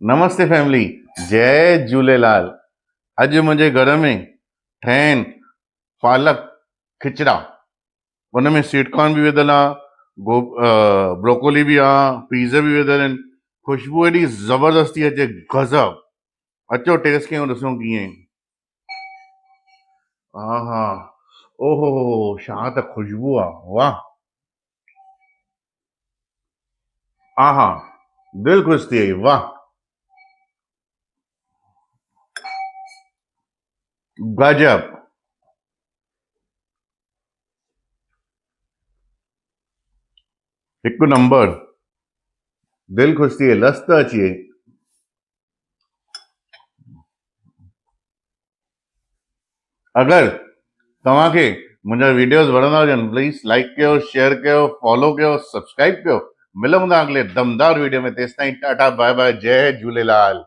नमस्ते फैमिली, जय झूलेलाल। अॼु मुंहिंजे घर में ठहनि पालक खिचड़ा। उन में स्वीट कॉर्न बि विधल आहे, ब्रोकोली बि आहे, पीज़ बि विधल आहिनि। ख़ुशबू एॾी ज़बरदस्ती अचे, गज़ब। अचो टेस्ट कयूं, ॾिसूं कीअं। हा हा, ओहो छा त ख़ुशबू आहे, वाह। हा हा, दिलि ख़ुशि थी वई, वाह गजब। हिकु नंबर, दिलि ख़ुशि थी वई, लस त अची वई। अगरि तव्हांखे मुंहिंजा वीडियोस वणंदा हुजनि, प्लीज़ लाइक कयो, शेयर कयो, फॉलो कयो, सब्सक्राइब कयो। मिलूं था अगले दमदार वीडियो में। तेसिताईं टाटा बाय बाय, जय झूलेलाल।